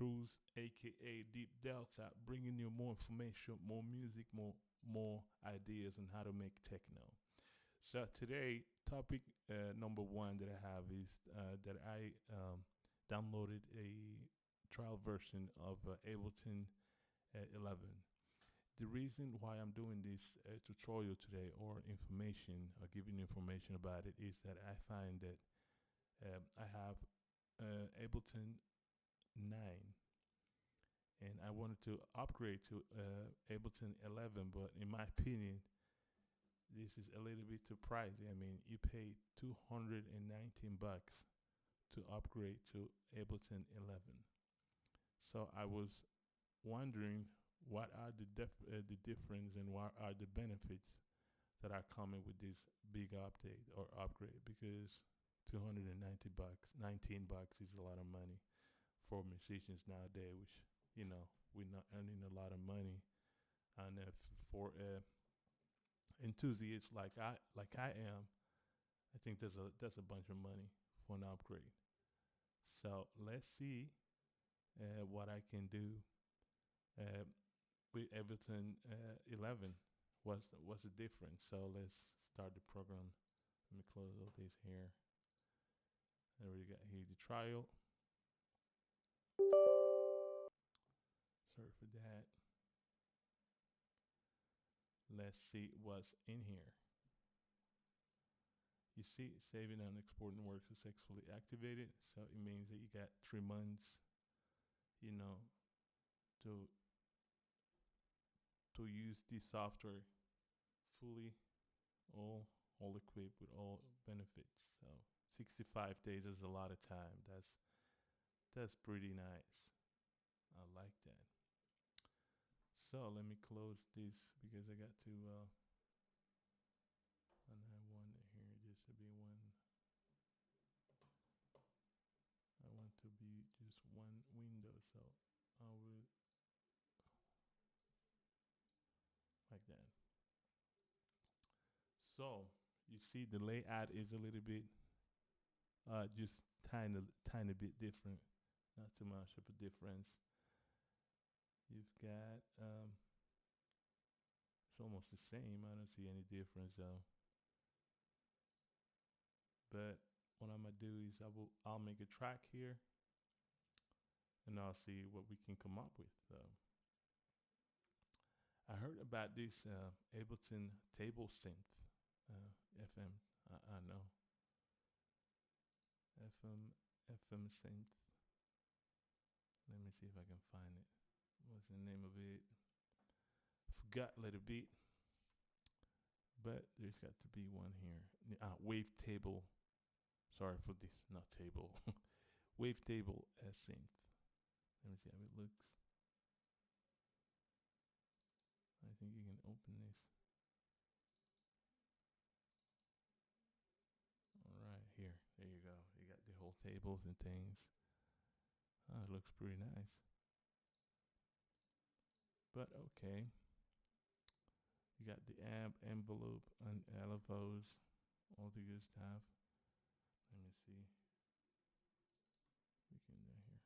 Cruz, aka Deep Delta, bringing you more information, more music, more ideas on how to make techno. So today, topic number one that I have is that I downloaded a trial version of Ableton 11. The reason why I'm doing this tutorial today or information or giving information about it is that I find that I have Ableton 9 and I wanted to upgrade to Ableton 11, but in my opinion, this is a little bit too pricey. I mean, you pay 219 bucks to upgrade to Ableton 11. So I was wondering what are the difference and what are the benefits that are coming with this big update or upgrade, because 290 bucks, 19 bucks is a lot of money for musicians nowadays, which, you know, we're not earning a lot of money. And for enthusiasts like I am, I think that's a bunch of money for an upgrade. So let's see what I can do uh, with Ableton 11. What's the difference? So let's start the program. Let me close all this here. There we got here the trial. Sorry for that. Let's see what's in here. You see, saving and exporting work successfully activated. So it means that you got 3 months, you know, to use this software fully, all equipped with all benefits. So 65 days is a lot of time. That's pretty nice. I like that. So let me close this because I got to and I want it here just to be one. I want to be just one window, so I will like that. So you see the layout is a little bit just tiny bit different, not too much of a difference. You've got it's almost the same. I don't see any difference though. But what I'm gonna do is I'll make a track here, and I'll see what we can come up with. I heard about this Ableton table synth FM. I know FM synth. Let me see if I can find it. What's the name of it? Forgot a little bit, but there's got to be one here. Wavetable. Sorry for this, not table. Wavetable synth. Let me see how it looks. I think you can open this. All right, here. There you go. You got the whole tables and things. Oh, it looks pretty nice. But okay. You got the amp, envelope, and LFOs, all the good stuff. Let me see. We can do here.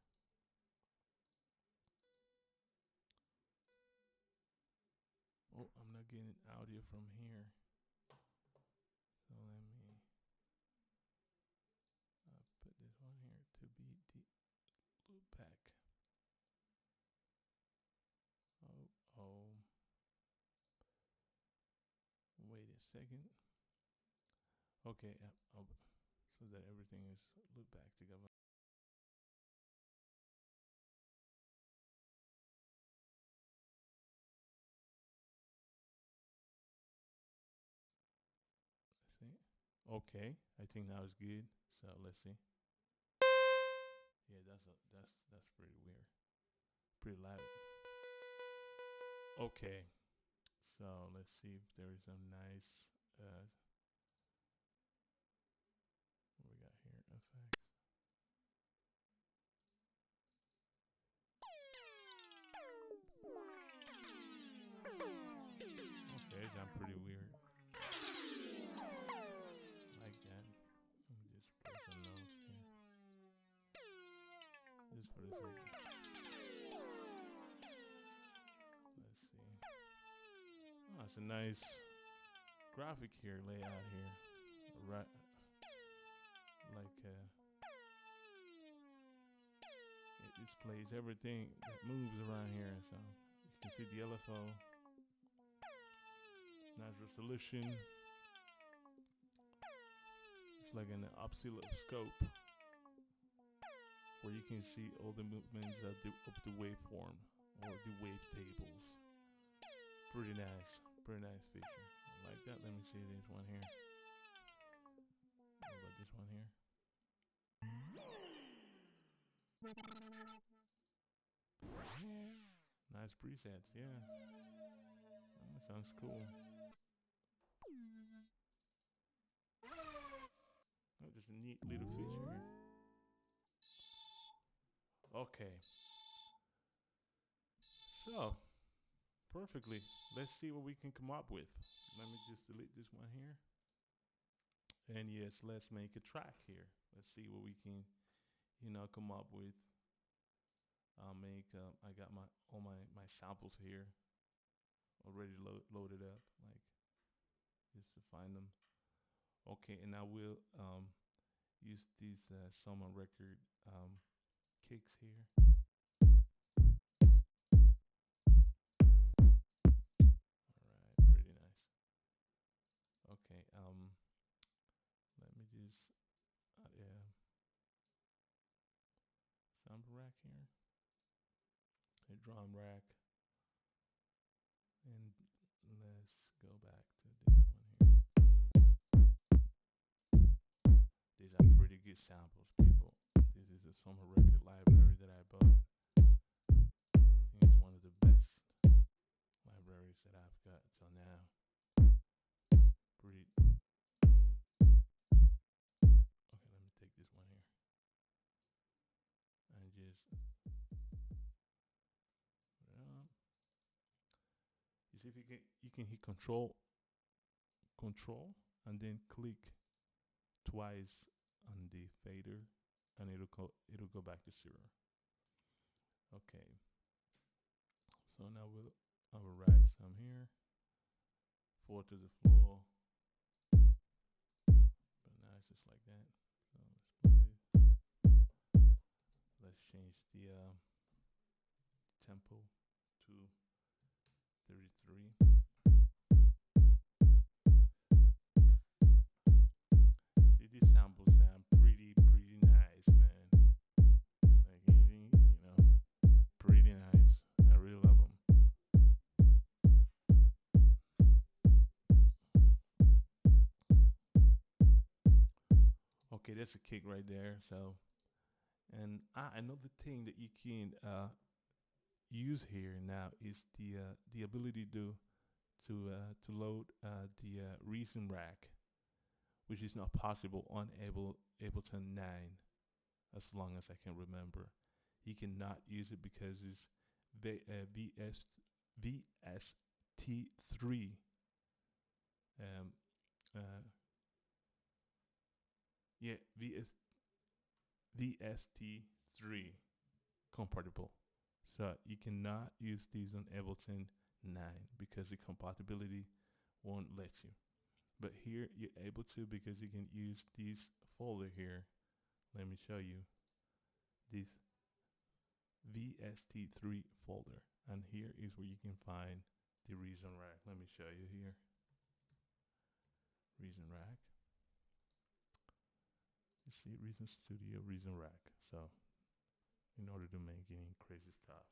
Oh, I'm not getting audio from here. So let me put this one here to be the loop back. Oh. Wait a second. Okay, so that everything is looped back together. Let's see. Okay, I think now it's good. So let's see. Yeah, that's pretty weird. Pretty loud. Okay, so let's see if there is some nice. What we got here? Effects. Okay, sound pretty weird. Like that. Let me just press a note here. Just for a second. That's a nice graphic here, layout here. Right, like it displays everything that moves around here. So you can see the LFO, nice resolution. It's like an oscilloscope where you can see all the movements of the waveform or the wave tables. Pretty nice feature. I like that. Let me see this one here. What about this one here? Nice presets, yeah. That sounds cool. Oh, just a neat little feature here. Okay. So, perfectly. Let's see what we can come up with. Let me just delete this one here. And yes, let's make a track here. Let's see what we can, come up with. I'll make. I got all my samples here already loaded up, like just to find them. Okay, and I will use these summer record kicks here. All right, pretty nice. Okay, let me just sample rack here, a drum rack, and let's go back to this one here. These are pretty good samples, people. This is a summer record library that I bought. I think it's one of the best libraries that I've got till now. Pretty. Okay, let me take this one here and just. You see if you can hit control, and then click twice on the fader, and it'll go back to 0. Okay. So now I will write some here. 4 to the floor. But nice, just like that. So let's play this. Let's change the tempo to 33. See, these samples sound pretty nice, man. Like anything, pretty nice. I really love them. Okay, that's a kick right there. So, and another thing that you can use here now is the ability to load the Reason rack, which is not possible on Ableton 9, as long as I can remember. You cannot use it because it's VST3 VST3 compatible. So you cannot use these on Ableton 9 because the compatibility won't let you. But here you're able to, because you can use this folder here. Let me show you this VST3 folder, and here is where you can find the Reason rack. Let me show you here. Reason rack. You see Reason Studio, Reason rack. So in order to make any crazy stuff.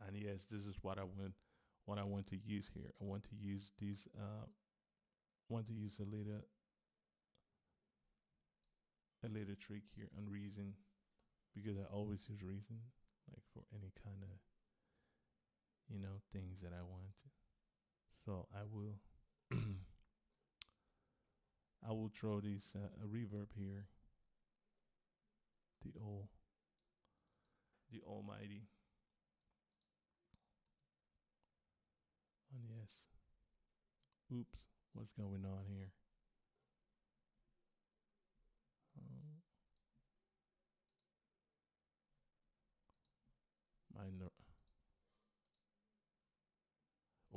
And yes, this is what I want to use here. I want to use these a little trick here on Reason, because I always use Reason, like for any kind of things that I want. So I will I will throw this a reverb here. The almighty. And yes. Oops, what's going on here?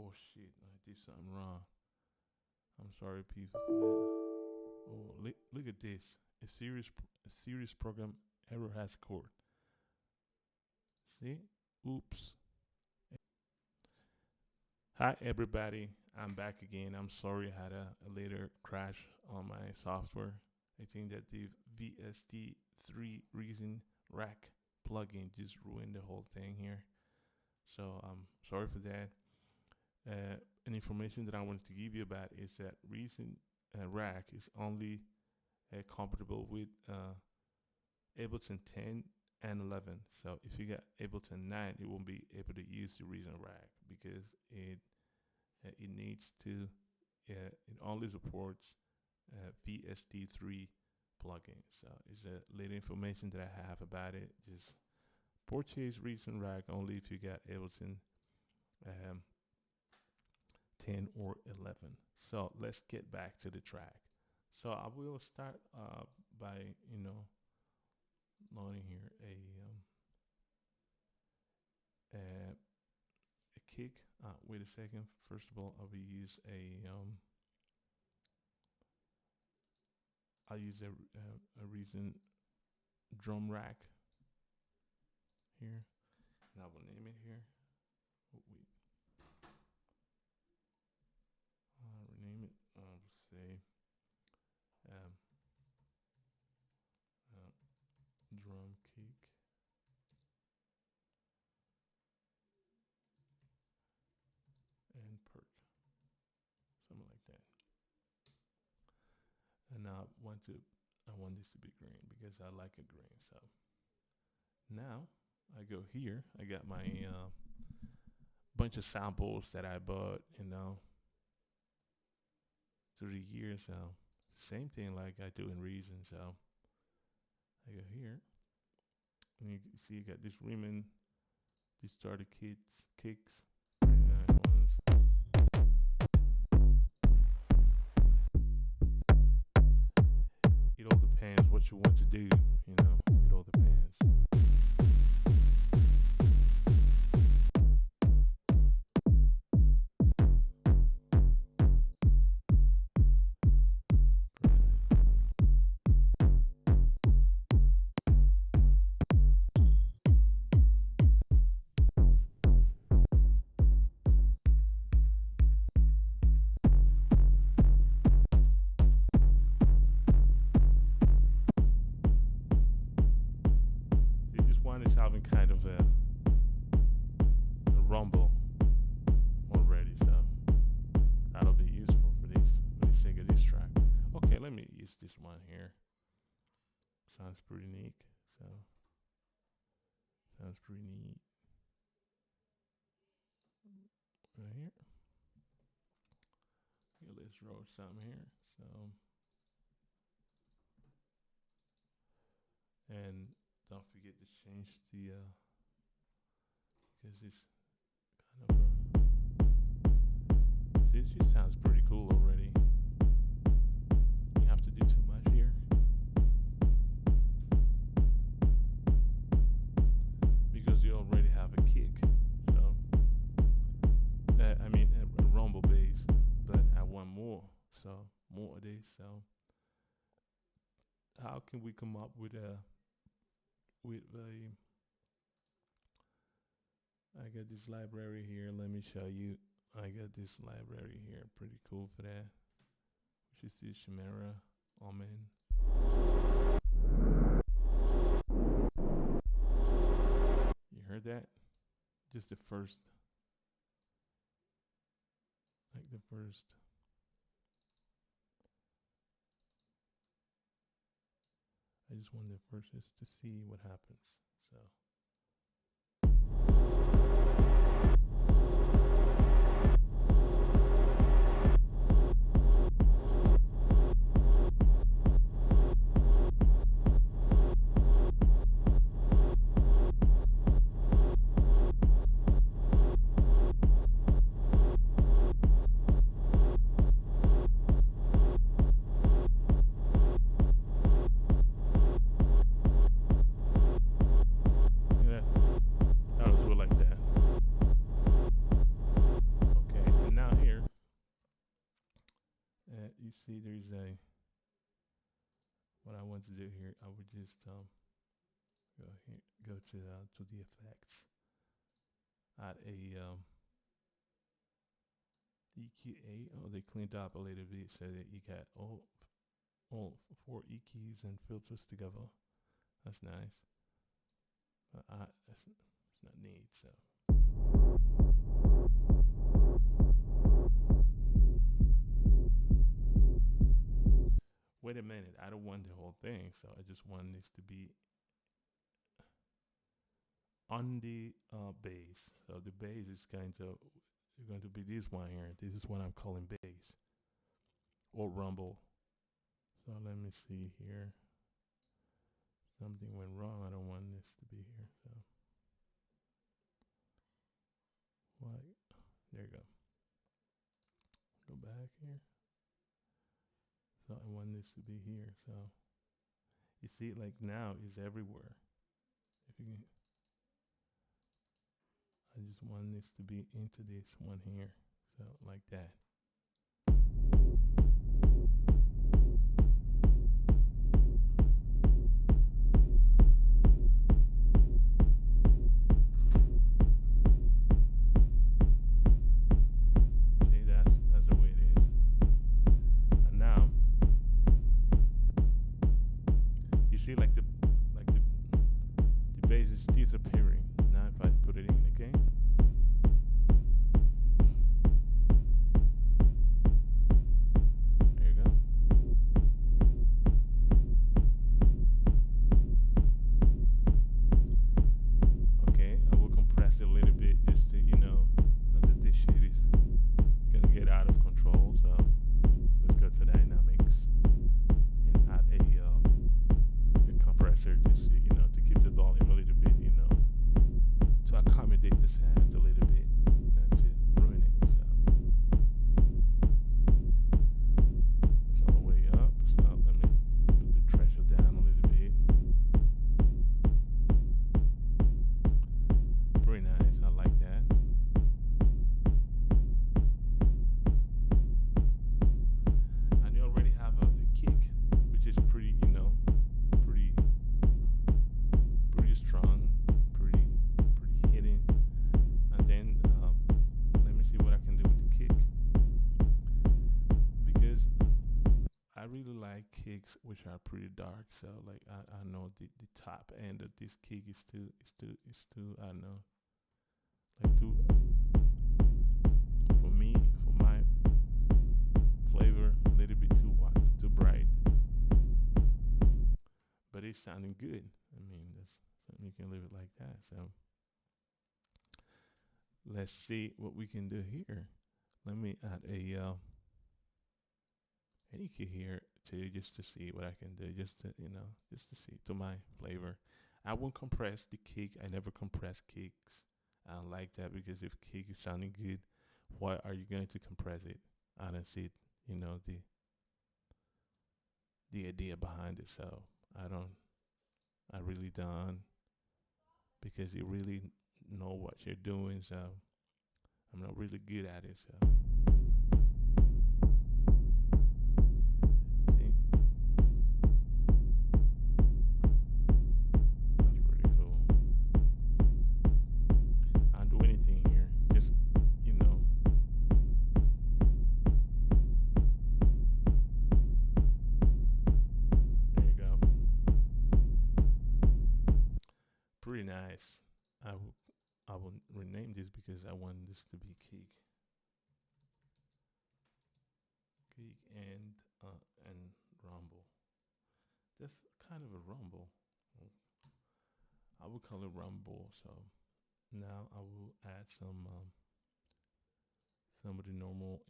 Oh shit! I did something wrong. I'm sorry, people, for that. Oh, look at this. A serious program error has occurred. See? Oops. Hi, everybody. I'm back again. I'm sorry I had a later crash on my software. I think that the VST3 Reason Rack plugin just ruined the whole thing here. So I'm sorry for that. An information that I wanted to give you about is that Reason Rack is only compatible with Ableton 10 and 11. So if you got Ableton 9, you won't be able to use the Reason Rack because it needs to it only supports VST3 plugin. So it's a little information that I have about it. Just purchase Reason Rack only if you got Ableton 10 or 11. So let's get back to the track. So I will start by loading here a kick. Wait a second. First of all, I'll use a Reason drum rack here, and I will name it here. Oh, wait. Rename it. I'll say drum kick. And perk, something like that. And I want this to be green because I like it green. So now I go here. I got my bunch of samples that I bought, through the years. So same thing like I do in Reason. So I go here, and you see you got this Riemann, these starter kicks. It all depends what you want to do, it all depends. Is having kind of a rumble already, so that'll be useful for the sake of this track. Okay, let me use this one here. Sounds pretty neat. Sounds pretty neat. Right here. Let's roll something here. And don't forget to change the because it's kind of see, this sounds pretty cool already. You have to do too much here because you already have a kick. So a rumble bass, but I want more. So more of this. So how can we come up with I got this library here. Let me show you. I got this library here. Pretty cool for that. Which is the Chimera Omen. You heard that? Just the first. Like the first. I just wanted the first just to see what happens. So. you see there's a, what I want to do here, I would just go here, go to the effects, add a EQ8. Oh, they cleaned up a little bit so that you got all four EQs and filters together. That's nice. But it's not neat, so. Wait a minute, I don't want the whole thing, so I just want this to be on the bass. So the bass is going to be this one here. This is what I'm calling bass or rumble. So let me see here. Something went wrong. I don't want this to be here. So why? There you go. Go back here. So I want this to be here. So you see, like now is everywhere. If you can, I just want this to be into this one here. So like that. See, that's the way it is. And now you see, like the bass is disappearing. Now if I put it in again. There you go. Okay, I will compress it a little bit just to, know that this shit is gonna get out of control. So let's go to dynamics and add a compressor just to keep the volume a little bit, to accommodate the sound a little bit, not to ruin it. So it's all the way up. So let me put the threshold down a little bit. Pretty nice. I like that. And you already have a kick, which is pretty, pretty strong, pretty hitting. And then let me see what I can do with the kick, because I really like kicks which are pretty dark. So like I know the top end of this kick is too I don't know, like too, for me, for my flavor, a little bit too white, too bright. But it's sounding good. I mean, you can leave it like that. So let's see what we can do here. Let me add a EQ here too, just to see what I can do, just to see to my flavor. I won't compress the kick. I never compress kicks. I don't like that, because if kick is sounding good, why are you going to compress it? I don't see it, the idea behind it. So I really don't, because you really know what you're doing. So I'm not really good at it. So see, that's pretty cool. I don't do anything here. Just there you go. Pretty nice. I will rename this because I want this to be kick and rumble. That's kind of a rumble. I would call it rumble. So now I will add some of the normal,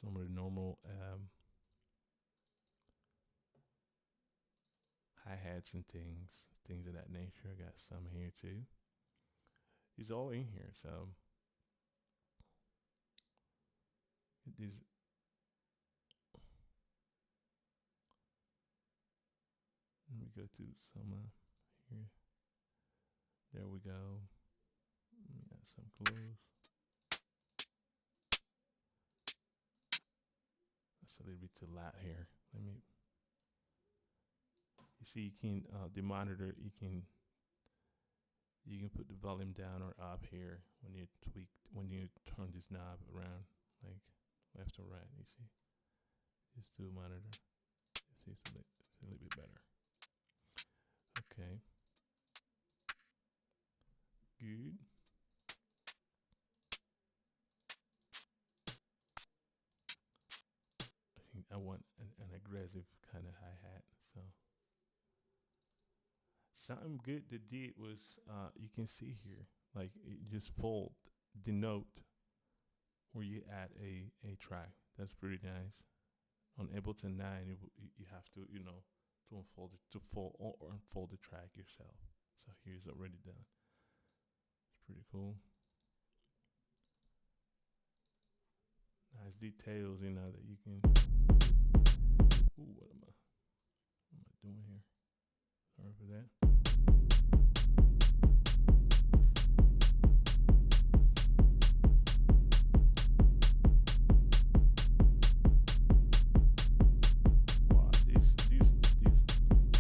some of the normal hi-hats and things of that nature. I got some here too. It's all in here. So these, let me go to some here. There we go. Let me add some close. It's a little bit too loud here. Let me. You see, you can the monitor. You can put the volume down or up here when you turn this knob around, like left or right. You see, just do monitor. You see, it's a little bit better. Okay. Good. I think I want an aggressive kind of hi-hat. So something good they did was you can see here, like it just fold the note where you add a track. That's pretty nice. On Ableton 9, you have to, to unfold it, to fold or unfold the track yourself. So here's already done. It's pretty cool. Nice details, that you can. Ooh, what am I doing here? Sorry for that. Wow, this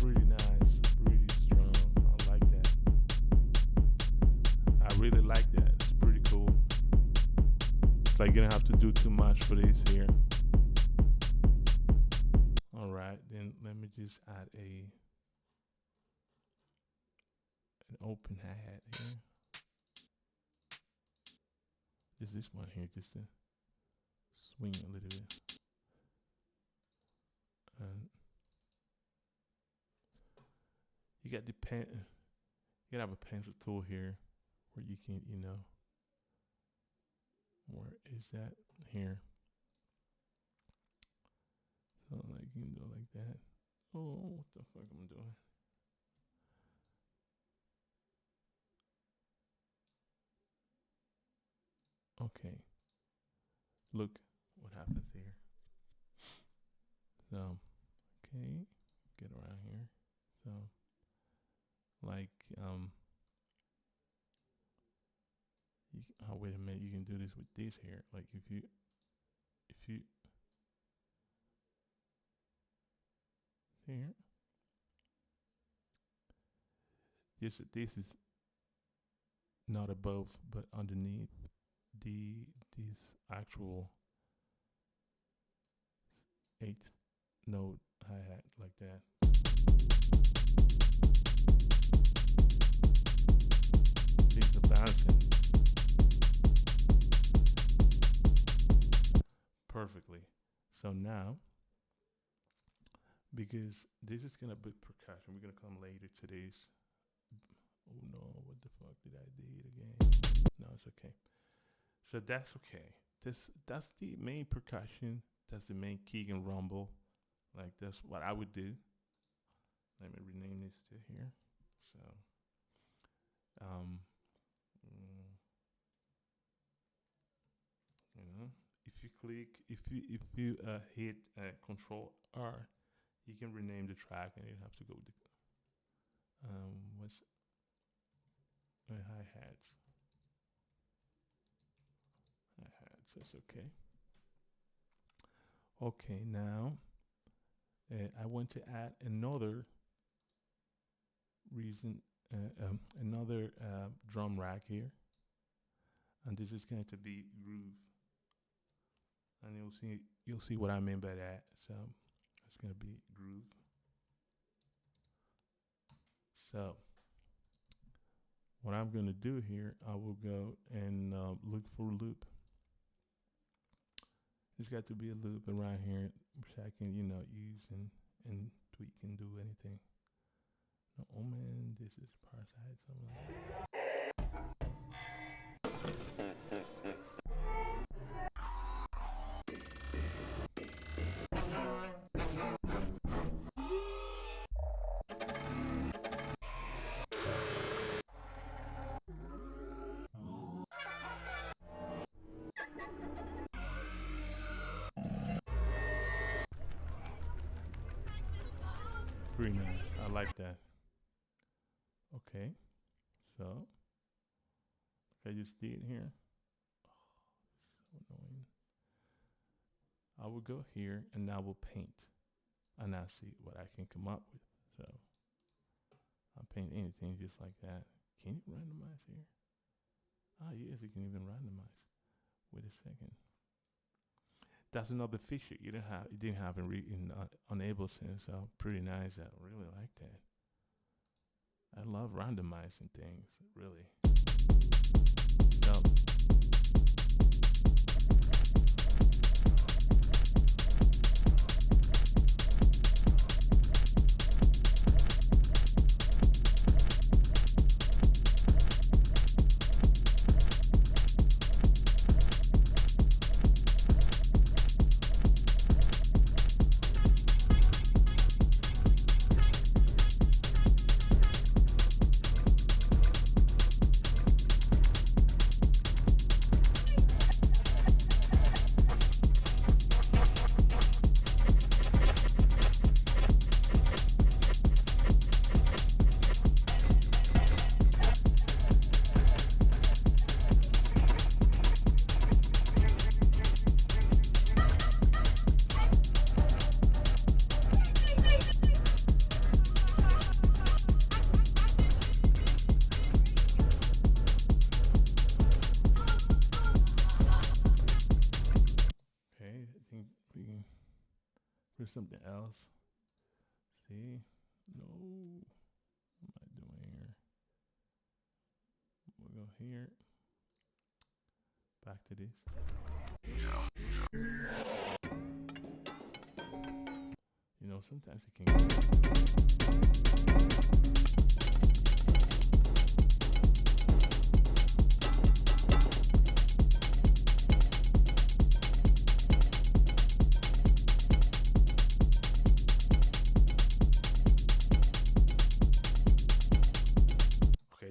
pretty nice, pretty strong. I like that. I really like that. It's pretty cool. It's like you don't have to do too much for this here. All right, then let me just add an open hi-hat here. Just this one here, just to swing a little bit. And you got you can have a pencil tool here where you can, where is that? Here. So like you can do it like that. Oh, what the fuck am I doing? Okay. Look what happens here. So, okay, get around here. So, like, oh, wait a minute, you can do this with this here. Like if you here, this is not above but underneath this actual 8th note hi-hat like that. See, it's bouncing perfectly. So now, because this is gonna be percussion, we're gonna come later to this. Oh no, what the fuck did I do again? No, it's okay. So that's okay. That's the main percussion. That's the main kick and rumble. Like that's what I would do. Let me rename this to here. So, if you click, if you hit Control R, you can rename the track, and you have to go with the what's hi-hats. Hi-hats, that's okay. Okay, now I want to add another another drum rack here, and this is going to be groove, and you'll see what I mean by that. So it's going to be groove. So what I'm going to do here, I will go and look for a loop. There's got to be a loop around here which I can, use and tweak and do anything. No, oh man, this is Parasite. Pretty nice. I like that. Okay, so I just did here. Oh, so annoying. I will go here and I will paint, and I'll see what I can come up with. So I'll paint anything just like that. Can you randomize here? Ah, yes, you can even randomize. Wait a second. That's another feature you didn't have on Ableton, so pretty nice. I really like that. I love randomizing things, really. So for something else. See? No. What am I doing here? We'll go here. Back to this. You know, sometimes it can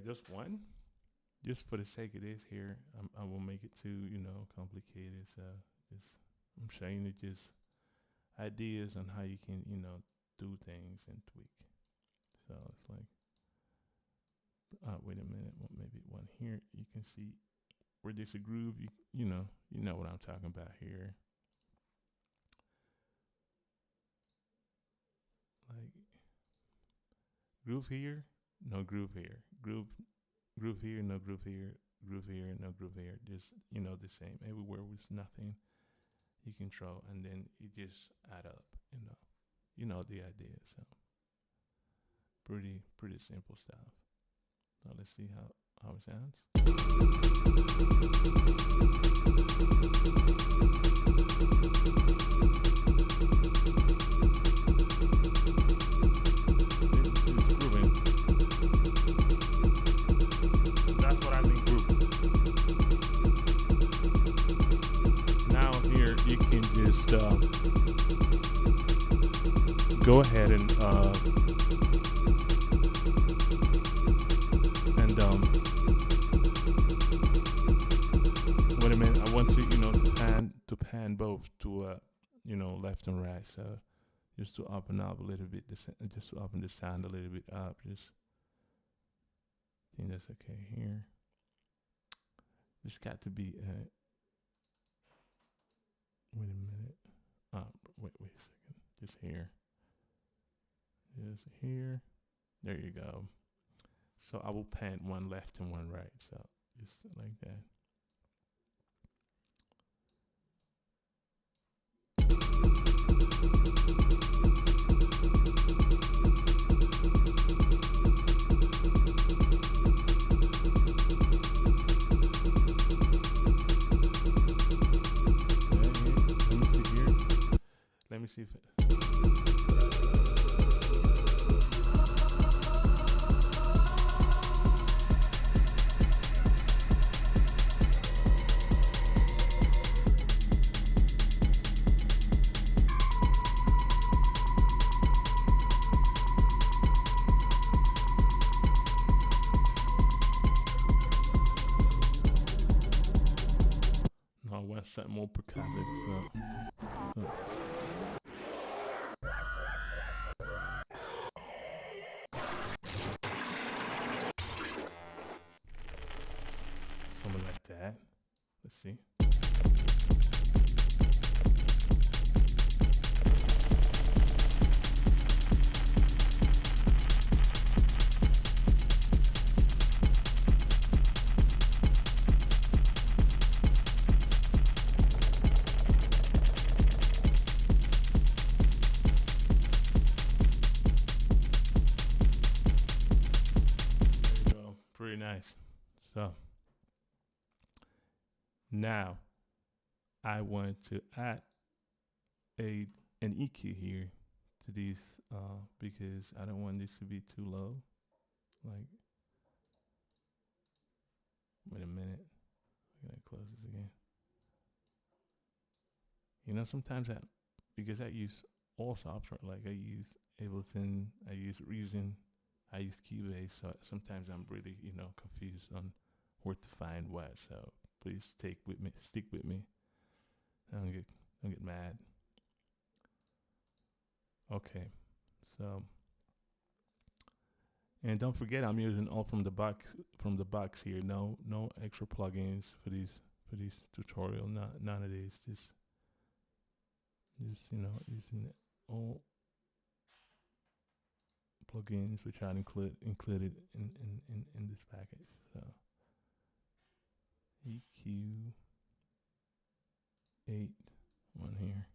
just one, just for the sake of this here, I won't make it too, complicated. So just I'm showing you just ideas on how you can, do things and tweak. So it's like, wait a minute, well, maybe one here. You can see where there's a groove. You know what I'm talking about here. Like groove here. No groove here. Groove here, no groove here. Groove here, no groove here. Just, the same. Everywhere with nothing, you control, and then you just add up, You know the idea. So pretty simple stuff. Now let's see how it sounds. Go ahead and wait a minute. I want to pan both to left and right. So just to open up a little bit, just to open the sound a little bit up. Just I think that's okay here. Just got to be. Wait a minute. Wait a second. Just here. Just here. There you go. So I will pan one left and one right. So just like that. Let me see if it. No, I want something more percussive. So. Something like that. Let's see. Now I want to add a an EQ here to these because I don't want this to be too low. Like, wait a minute, I'm gonna close this again. You know, sometimes I, because I use all software, like I use Ableton, I use Reason, I use Cubase, so sometimes I'm really, confused on where to find what. So please stick with me. Don't get mad. Okay, so and don't forget I'm using all from the box here. No extra plugins for these tutorial. None of these. Just using all plugins which are included in this package. So EQ 8 one here.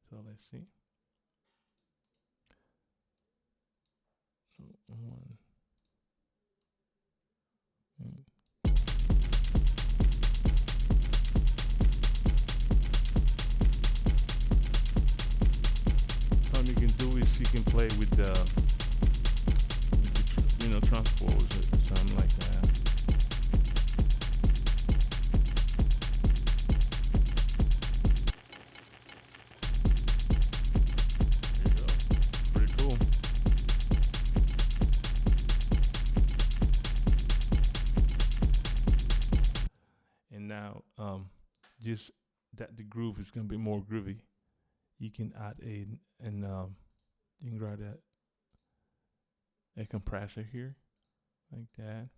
So let's see. So one. Something you can do is you can play with the transpose or something like that. There you go. Pretty cool. And now, just that the groove is gonna be more groovy. You can add you can grab a compressor here, like that.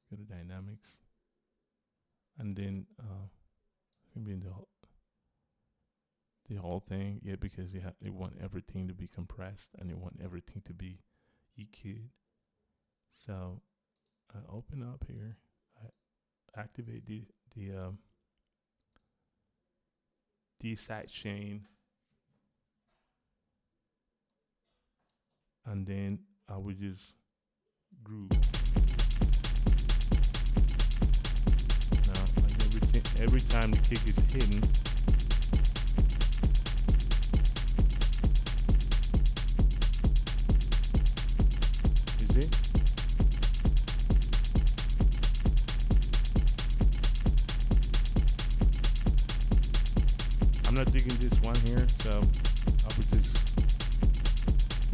Go to dynamics, and then can be in the whole thing, yeah, because you want everything to be compressed and you want everything to be EQ'd. So I open up here, I activate the side chain, and then I would just groove. Now, like every time the kick is hidden, you see? I'm not digging this one here, so I would just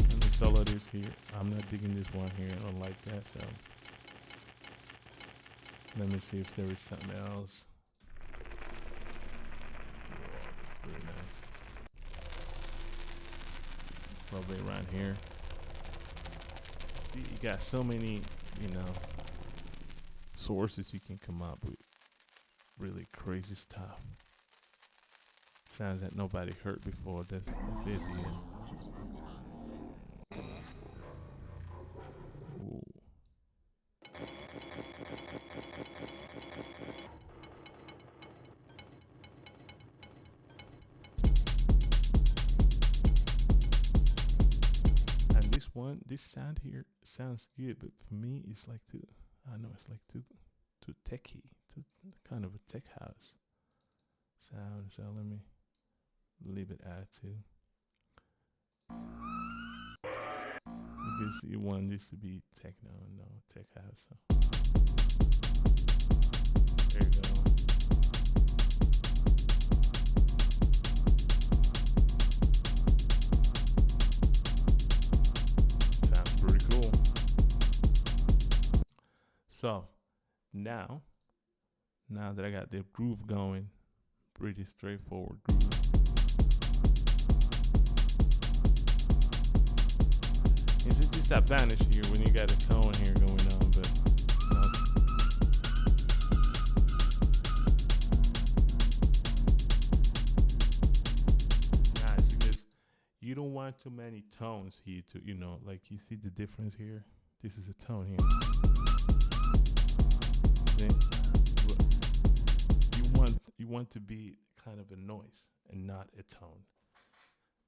let me solo this here. I'm not digging this one here. I don't like that, so let me see if there is something else. Yeah, that's pretty nice. Probably around here. See, you got so many, sources you can come up with. Really crazy stuff. Sounds that nobody heard before. That's it, yeah. Ooh. And this sound here sounds good, but for me, it's like it's like too techy, too kind of a tech house sound. So let me leave it at 2. Because you want this to be techno and no tech house. So there you go. Sounds pretty cool. So now that I got the groove going, pretty straightforward groove. It's just disadvantage here when you got a tone here going on, but nice because you don't want too many tones here to, like you see the difference here. This is a tone here. Then you want to be kind of a noise and not a tone,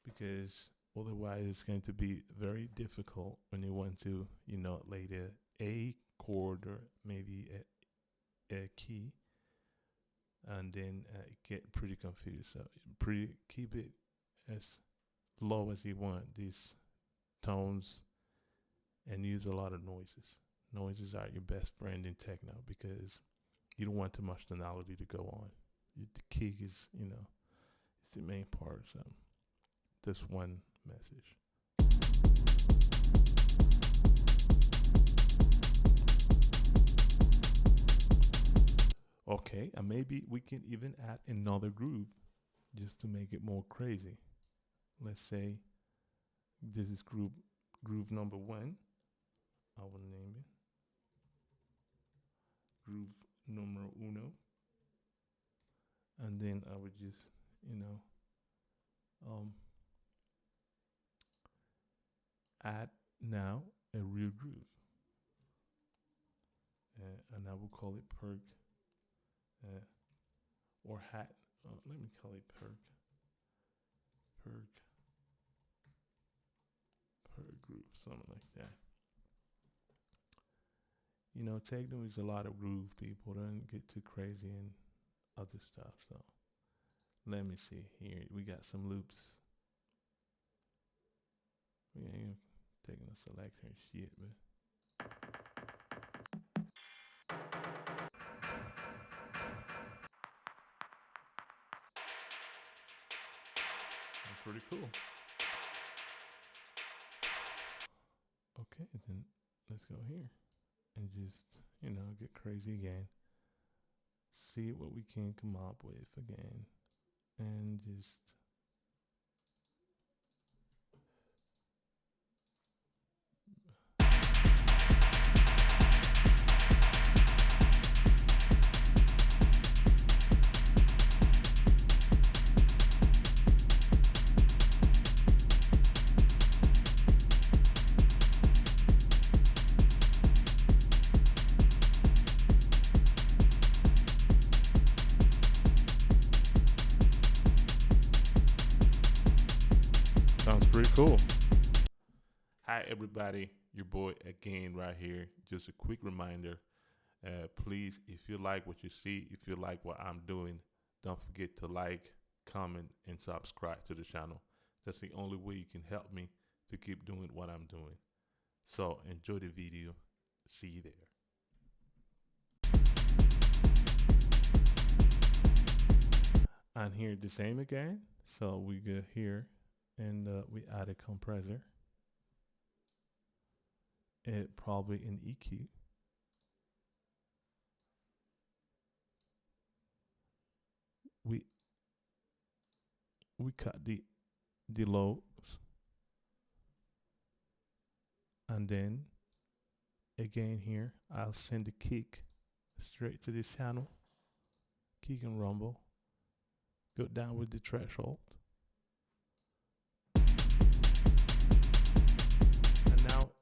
because otherwise it's going to be very difficult when you want to, lay the A chord or maybe a key and then it get pretty confused. So pretty keep it as low as you want these tones, and use a lot of noises. Noises are your best friend in techno because you don't want too much tonality to go on. The kick is, it's the main part. So this one message. Okay, and maybe we can even add another groove just to make it more crazy. Let's say this is groove number 1. I will name it groove numero uno, and then I would just, add now a real groove, and I will call it perk, or hat. Let me call it perk groove, something like that. Techno is a lot of groove. People don't get too crazy and other stuff. So let me see here. We got some loops. We ain't even taking a selection and shit, but pretty cool. Okay, then let's go here and just, get crazy again. See what we can come up with again. And just sounds pretty cool. Hi, everybody. Your boy again right here. Just a quick reminder. Please, if you like what you see, if you like what I'm doing, don't forget to like, comment, and subscribe to the channel. That's the only way you can help me to keep doing what I'm doing. So enjoy the video. See you there. And here the same again. So we go here and we add a compressor. It probably an EQ. We cut the lows, and then again here I'll send the kick straight to this channel. Kick and rumble. Go down with the threshold.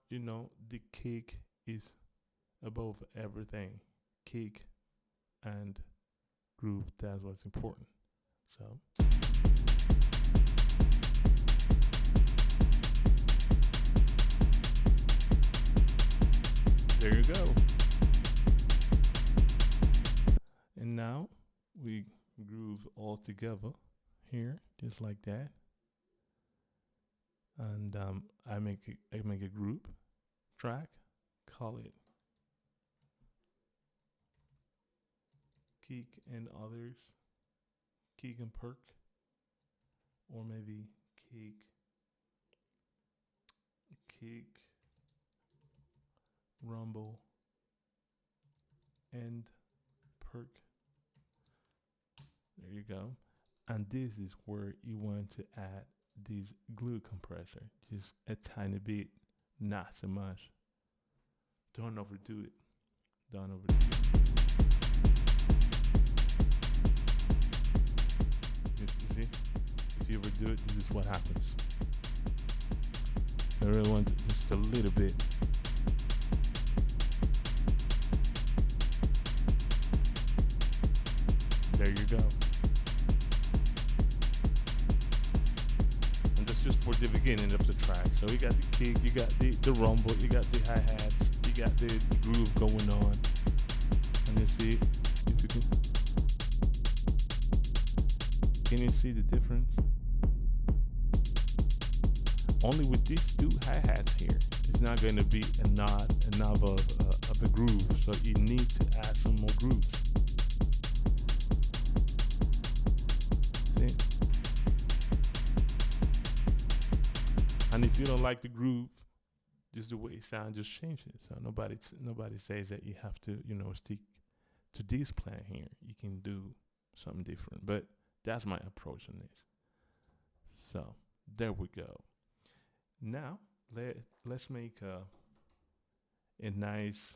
And now the kick is above everything. Kick and groove, that's what's important. So there you go. And now we groove all together here, just like that. And I make a group track, call it Kick and Others, Kick and Perk, or maybe Kick, Rumble, and Perk. There you go. And this is where you want to add this glue compressor, just a tiny bit, not so much. Don't overdo it. Don't overdo it. You see, if you overdo it, this is what happens. I really want just a little bit. There you go. And that's just for the beginning of the track. So you got the kick, you got the rumble, you got the hi-hats, you got the groove going on. And you see, if you can Can you see the difference? Only with these two hi-hats here, it's not going to be a knob of a groove. So you need to add some more grooves. See? And if you don't like the groove, just the way it sounds, just change it. So nobody says that you have to, stick to this plan here. You can do something different. But that's my approach on this. So there we go. Now let's make a nice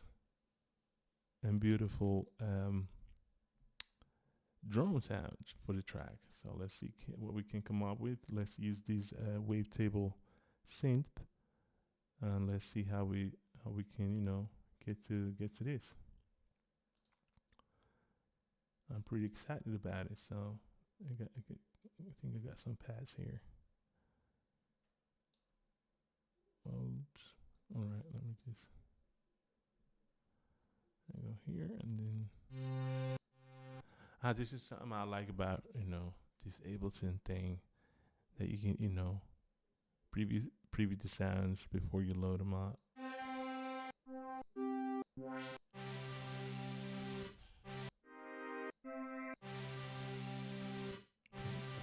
and beautiful drum sound for the track. So let's see what we can come up with. Let's use this wavetable synth, and let's see how we can get to this. I'm pretty excited about it. So I think I got some pads here. Oops. All right, let me just go here and then. This is something I like about this Ableton thing, that you can preview the sounds before you load them up.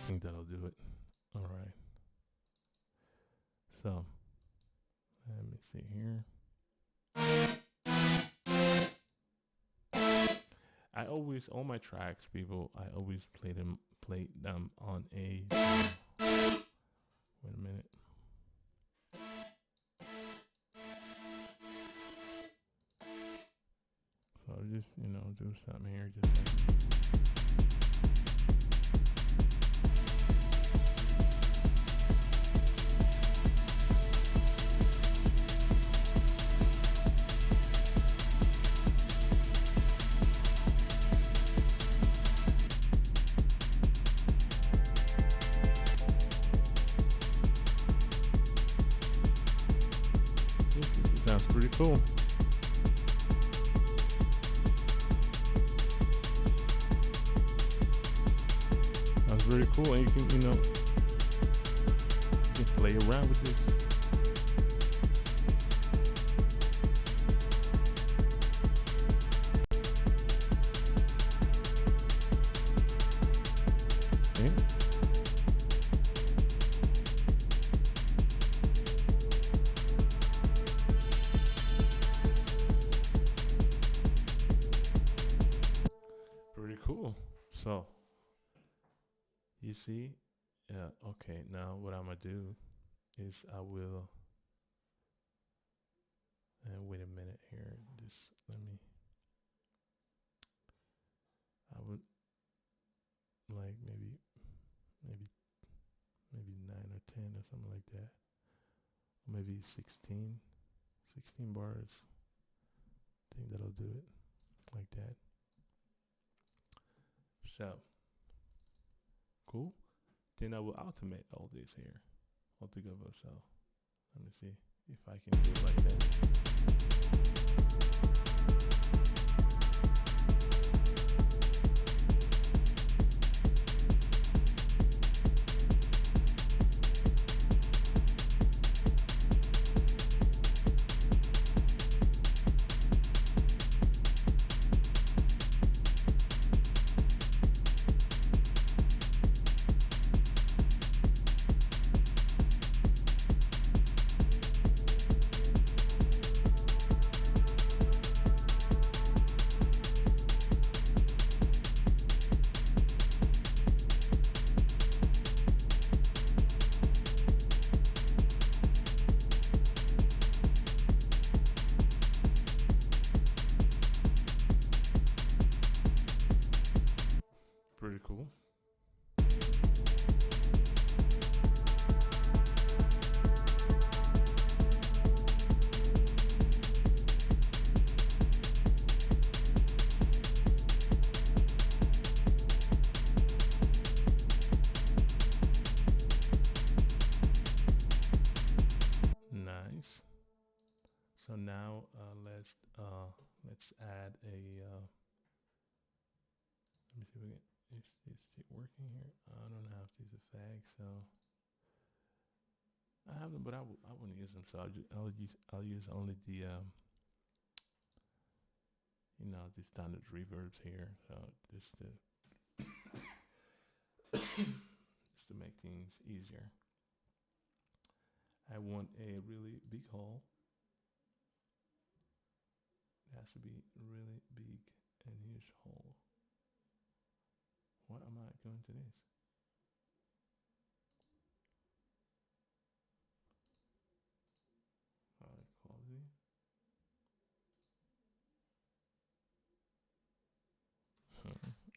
I think that'll do it. All right. So let me see here. I always, all my tracks, people, I always play them on a. Wait a minute. So I'll just, do something here, just like. Sounds pretty cool. Sounds very cool, and you can play around with this. Okay. Cool. So you see, okay, now what I'm gonna do is I will wait a minute here, just let me, I would like maybe 9 or 10 or something like that, or maybe 16 bars. I think that'll do it, like that. So, cool. Then I will automate all this here altogether. So, let me see if I can do it like that. Pretty cool. Nice. So now let's add a let me see if we can is it working here? I don't have these effects, so I have them, but I wouldn't use them. So I'll use only the the standard reverbs here. So just to just to make things easier. I want a really big hole. It has to be really big and huge hole. What am I doing to this? Quality.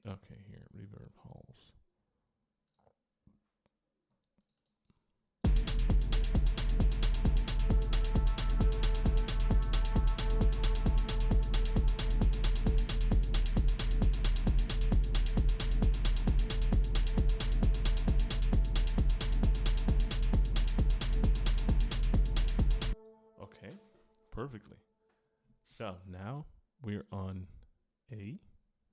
Okay, here, reverb holes. Okay, perfectly. So now we're on A.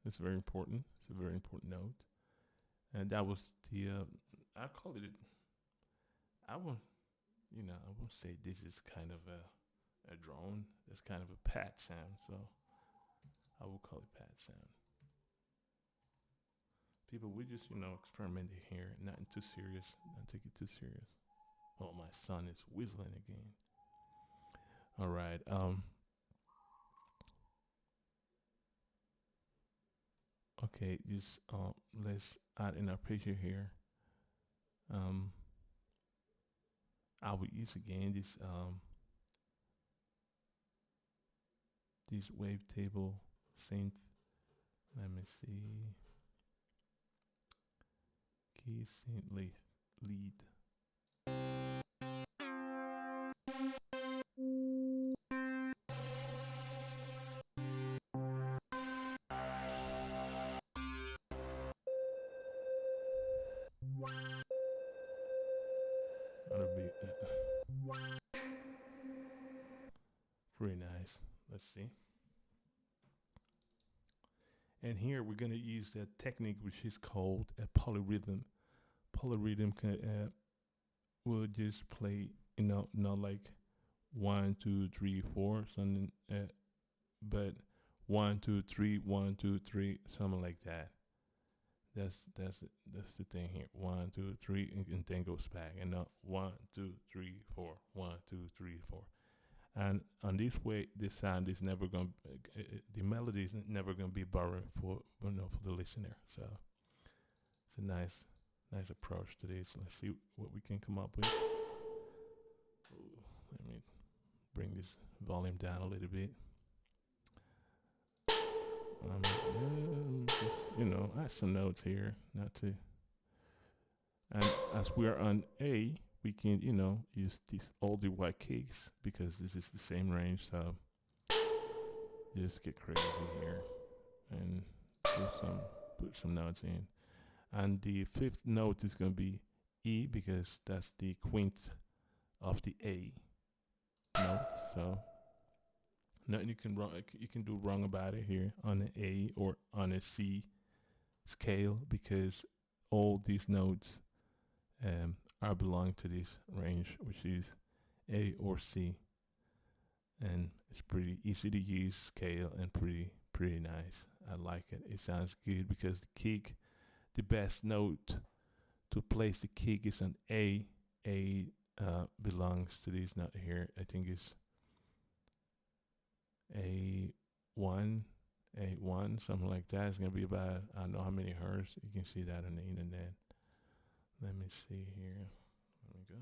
It's very important. It's a very important note. And that was the, I call it, I won't, I won't say this is kind of a drone. It's kind of a pad sound. So I will call it pad sound. People, we just, experimenting here. Nothing too serious. Not take it too serious. Oh, my son is whistling again. All right. Okay, just let's add in our picture here. Um, I will use again this wavetable synth. Let me see. Key synth lead. That'll be pretty nice. Let's see. And here we're gonna use that technique which is called a polyrhythm. Polyrhythm will just play, not like 1, 2, 3, 4, something, but 1, 2, 3, 1, 2, 3, something like that. That's the thing here. 1, 2, 3, and then goes back, and not 1, 2, 3, 4, 1, 2, 3, 4. And on this way, this sound is never going. The melody is never going to be boring for for the listener. So it's a nice approach to this. Let's see what we can come up with. Ooh, let me bring this volume down a little bit. Just add some notes here, not to. And as we are on A, we can use these all the white kicks because this is the same range. So just get crazy here and put some notes in. And the fifth note is going to be E because that's the quint of the A note. So nothing you can do wrong about it here on an A or on a C scale because all these notes are belong to this range, which is A or C, and it's pretty easy to use scale and pretty nice. I like it. It sounds good because the best note to place the kick is an A. A belongs to this note here. I think it's A1, A1, something like that. It's gonna be about I don't know how many hertz. You can see that on the internet. Let me see here. There we go.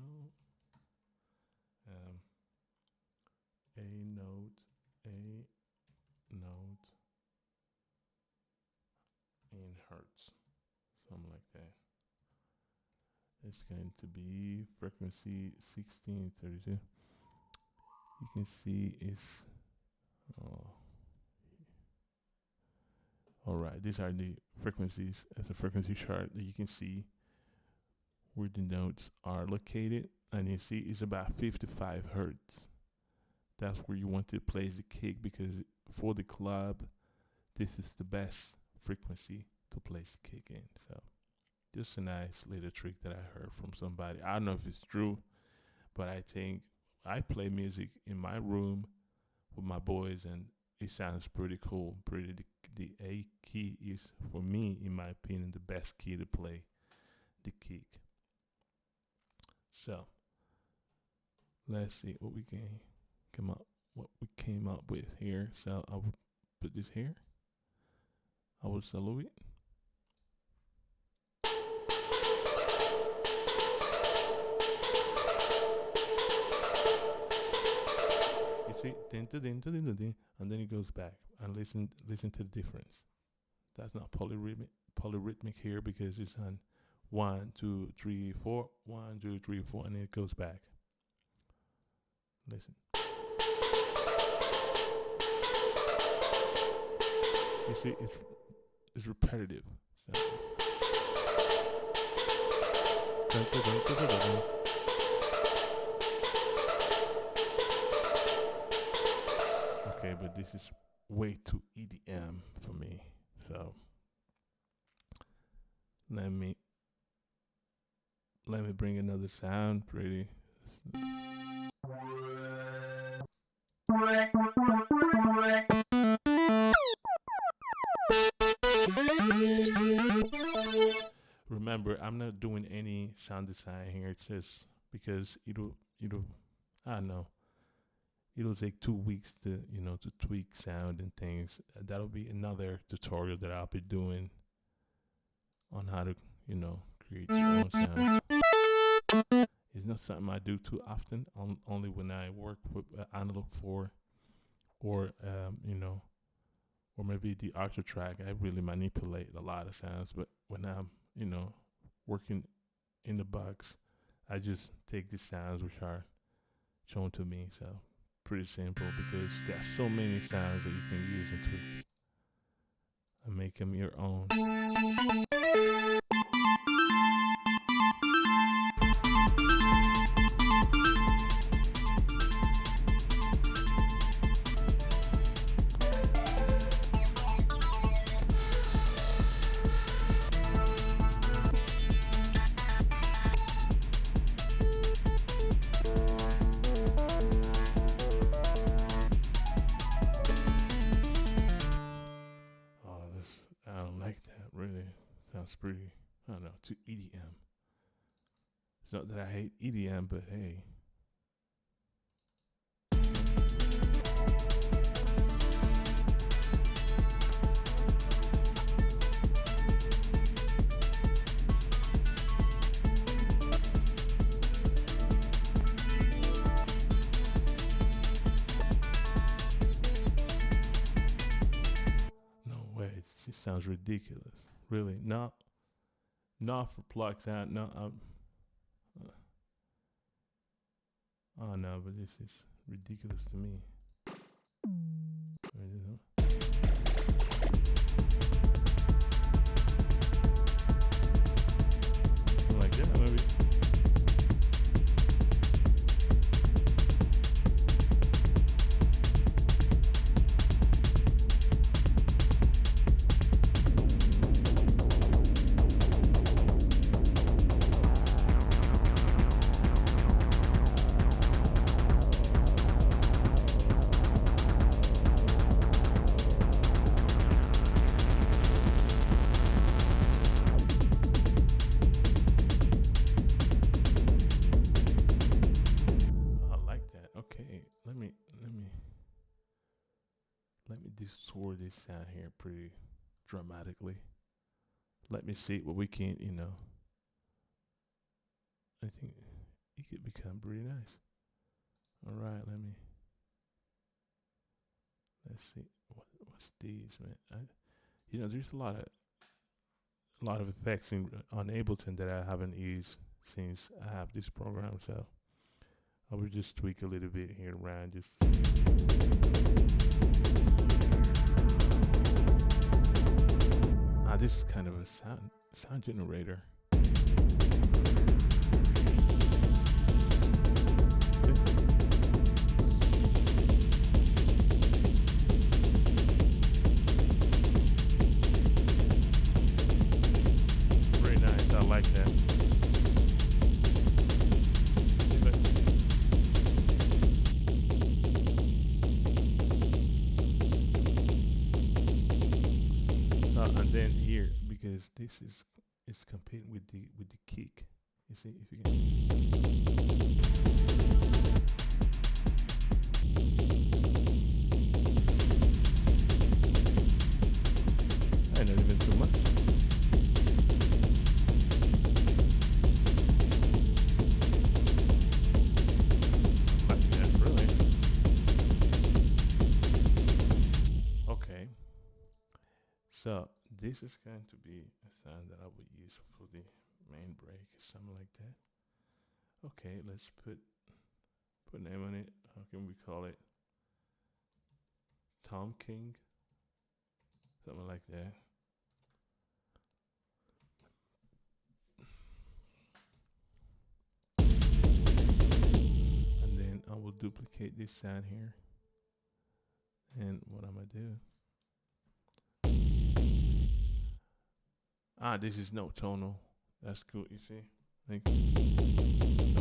A note, in hertz, something like that. It's going to be frequency 1632. You can see it's all right. These are the frequencies as a frequency chart that you can see where the notes are located, and you see it's about 55 hertz. That's where you want to place the kick because for the club, this is the best frequency to to place the kick in. So just a nice little trick that I heard from somebody. I don't know if it's true, but I think I play music in my room with my boys, and it sounds pretty cool. The A key is, for me, in my opinion, the best key to play the kick. So let's see what we came up with here. So I will put this here. I will solo it. You see, and then it goes back, and listen to the difference. That's not polyrhythmic here, because it's on 1, 2, 3, 4, 1, 2, 3, 4, and then it goes back. Listen. You see, it's repetitive. So. Okay, but this is way too EDM for me. So let me bring another sound. Pretty. Remember, I'm not doing any sound design here. It's just because it'll I don't know. It'll take 2 weeks to tweak sound and things. That'll be another tutorial that I'll be doing on how to create your own sound. It's not something I do too often. Only when I work with Analog 4 or or maybe the Octa track. I really manipulate a lot of sounds, but when I'm working in the box, I just take the sounds which are shown to me. So pretty simple, because there's so many sounds that you can use and tweak and make them your own. Pretty, I don't know, to EDM. It's not that I hate EDM, but hey. No way, it sounds ridiculous. Really, not for plug sound. No, oh no, but this is ridiculous to me. Like that, maybe. Distort this sound here pretty dramatically. Let me see what we can, I think it could become pretty nice. All right, let's see what's these, man. There's a lot of effects on Ableton that I haven't used since I have this program, so I will just tweak a little bit here around. This is kind of a sound generator. like that. And then here, because this is it's competing with the kick. You see if you can. Not even too much. Like that, really. Okay. So this is going to be a sound that I would use for the main break, something like that. Okay, let's put name on it. How can we call it? Tom King, something like that. And then I will duplicate this sound here. And what I'm gonna do? This is no tonal. That's cool. You see, like, so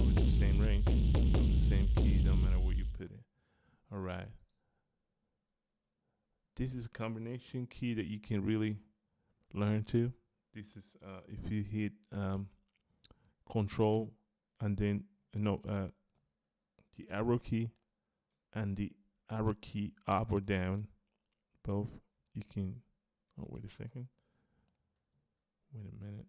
it's the same range, the same key, no matter where you put it. All right. This is a combination key that you can really learn to. This is if you hit Control and then the arrow key and the arrow key up or down, both. You can. Oh, wait a second. Wait a minute.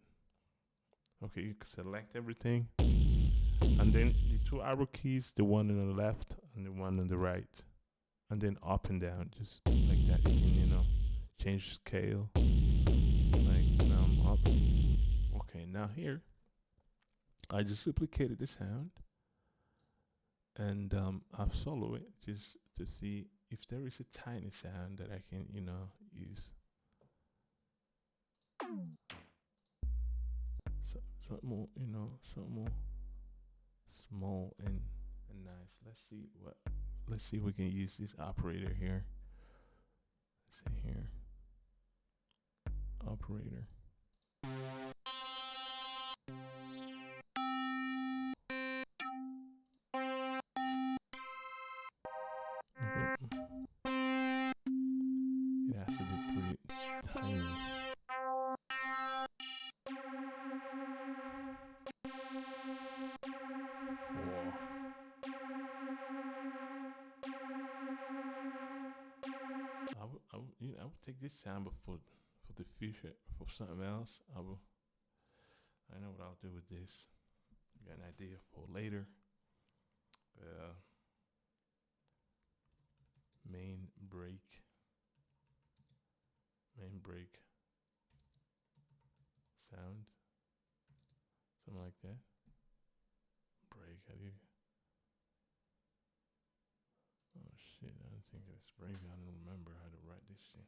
Okay, you can select everything, and then the two arrow keys, the one on the left and the one on the right, and then up and down, just like that. You can, change scale. Like now I'm up. Okay, now here, I just duplicated the sound, and I've solo it just to see if there is a tiny sound that I can, use. Something more, something more small and nice. Let's see if we can use this operator here. Let's see here. Operator. It has to be pretty tiny. I would take this sound, but for the future, for something else, I know what I'll do with this. Got an idea for later. Main break sound, something like that. Break, how do you? Oh shit, I don't think it's break. I don't remember how to write this shit.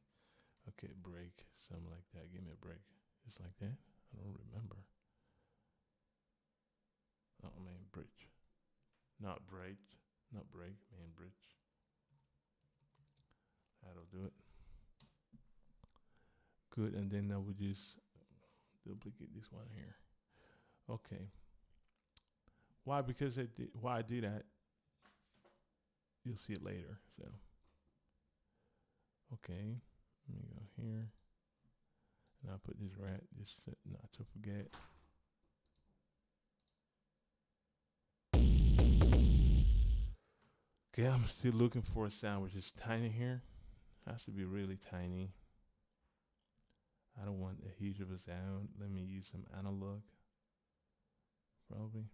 Okay, break, something like that. Give me a break. Just like that? I don't remember. Oh, main bridge. Not break, main bridge. That'll do it. Good, and then I would just duplicate this one here. Okay. Why? Because why I do that, you'll see it later. So, okay, let me go here, and I'll put this right, just not to forget. Okay, I'm still looking for a sound which is tiny here. Has to be really tiny. I don't want a huge of a sound. Let me use some analog. Probably.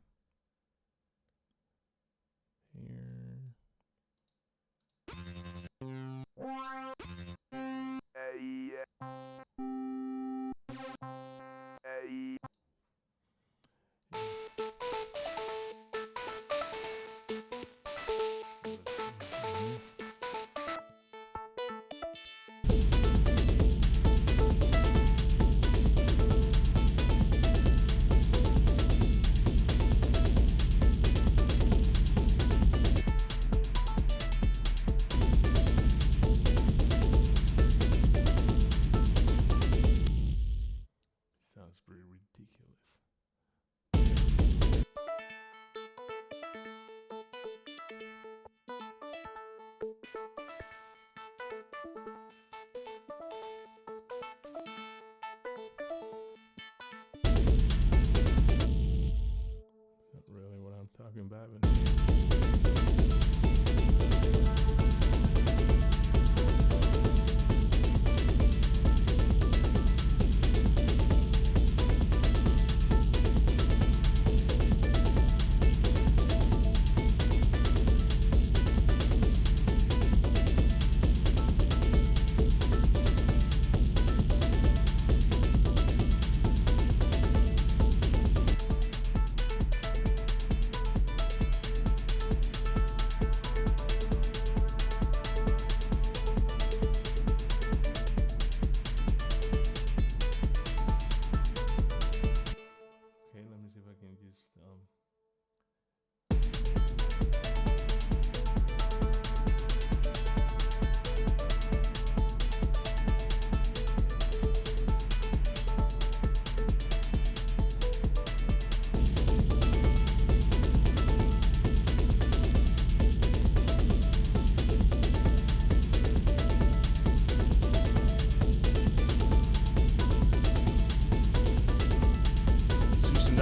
Here. Sounds pretty ridiculous.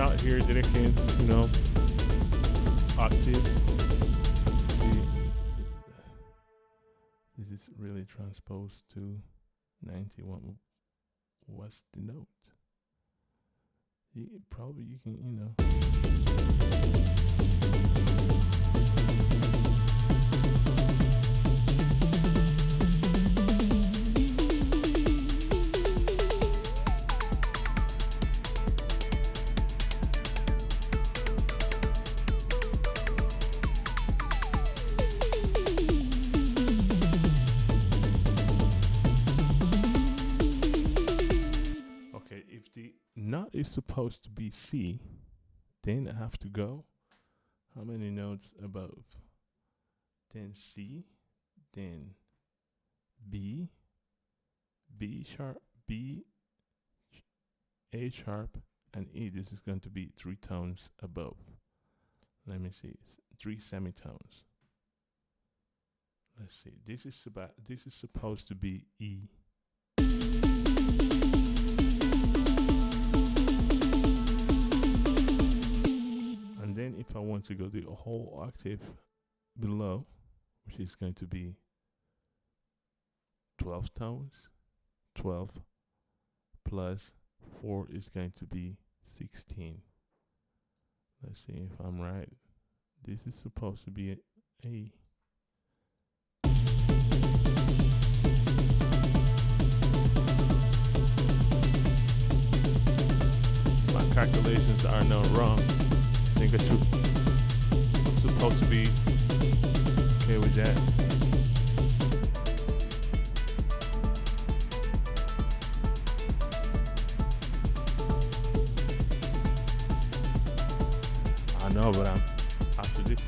out here that I can, octave. See, this is really transposed to 91. What's the note? Probably you can, is supposed to be C, then I have to go how many notes above? Then C, then B, B sharp, B, A sharp, and E. This is going to be 3 tones above. Let me see, it's 3 semitones. Let's see, this is supposed to be E. And then if I want to go the whole octave below, which is going to be 12 tones, 12 plus 4 is going to be 16. Let's see if I'm right. This is supposed to be A. My calculations are not wrong. I think I'm supposed to be okay with that. I know, but I'm after this.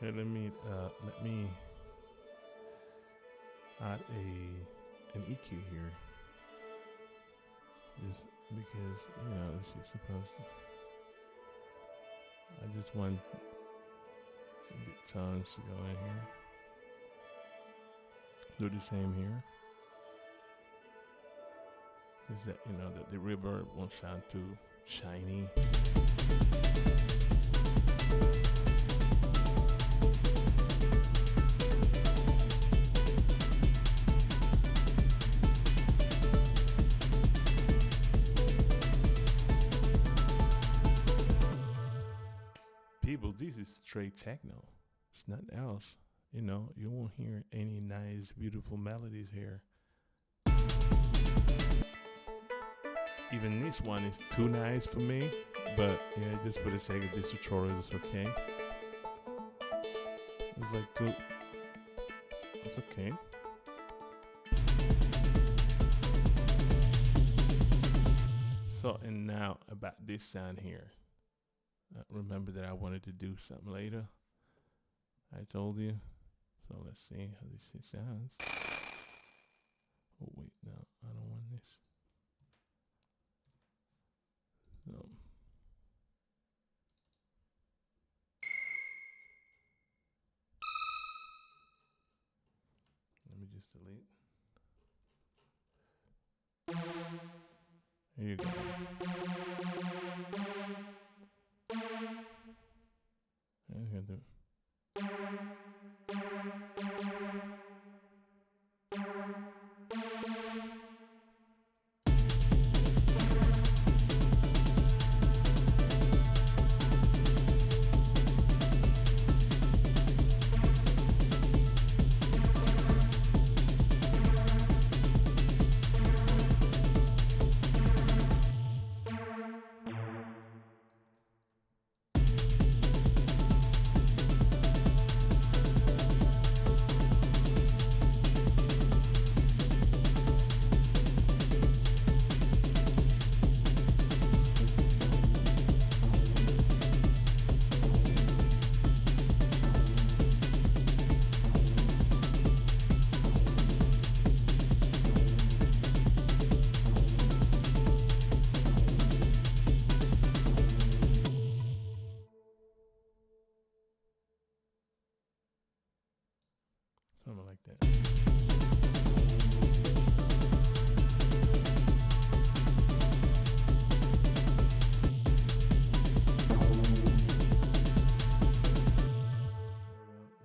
Okay, let me add an EQ here. Just because, she's supposed to. I just want the tones to go in here. Do the same here. Is that, that the reverb won't sound too shiny. People, this is straight techno. It's nothing else. You won't hear any nice, beautiful melodies here. Even this one is too nice for me, but yeah, just for the sake of this tutorial, it's okay. It's like too. It's okay. So, and now about this sound here. Remember that I wanted to do something later. I told you. So let's see how this shit sounds. Oh wait, no, I don't want this. So let me just delete. Here you go. something like that.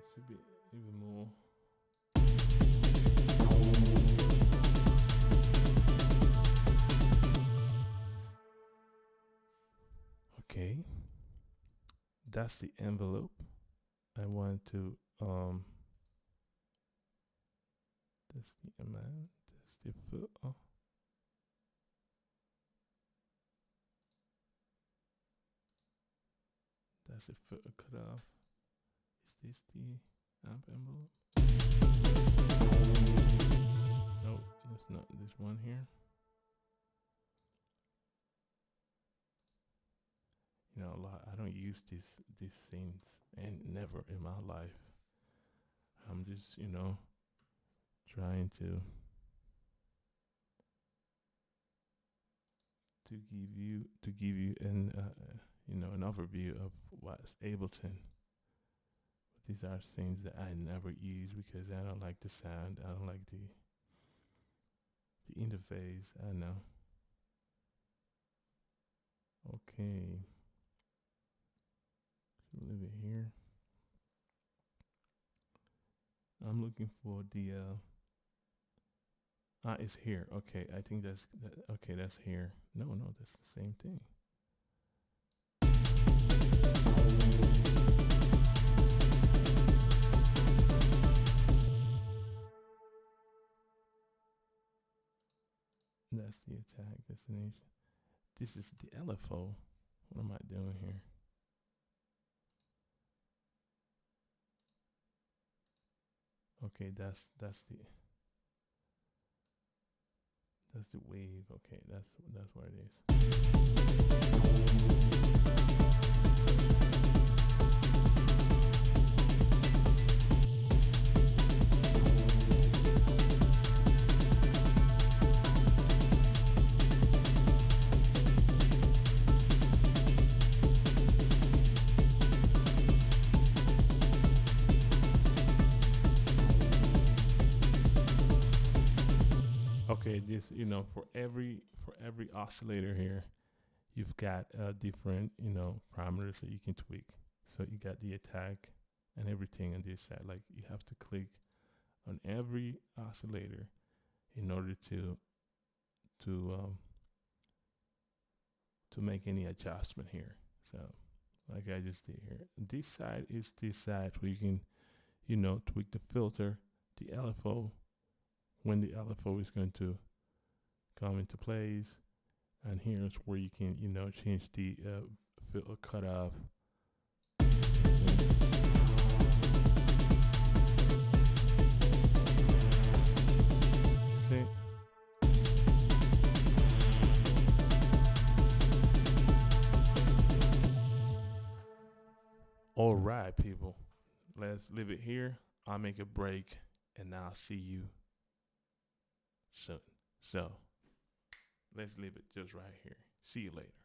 It should be even more. Okay, that's the envelope. I want to that's the amount, that's the foot. Oh. That's the foot cut off. Is this the amp envelope? No, that's not this one here. You know, a lot. I don't use these scenes, and never in my life. I'm just, you know, trying to give you an you know, an overview of what's Ableton. These are scenes that I never use because I don't like the sound. I don't like the interface. I know. Okay. Leave it here. I'm looking for the it's here. Okay, I think that's okay, that's here. No, that's the same thing. That's the attack destination. This is the LFO. What am I doing here? Okay, that's the wave. Okay, that's what it is. Okay, this, you know, for every oscillator here, you've got different, you know, parameters that you can tweak. So you got the attack and everything on this side. Like you have to click on every oscillator in order to make any adjustment here. So like I just did here. This side is this side where you can, you know, tweak the filter, the LFO, when the LFO is going to come into place. And here's where you can, you know, change the filter cutoff. See? All right, people. Let's leave it here. I'll make a break, and I'll see you soon. So let's leave it just right here. See you later.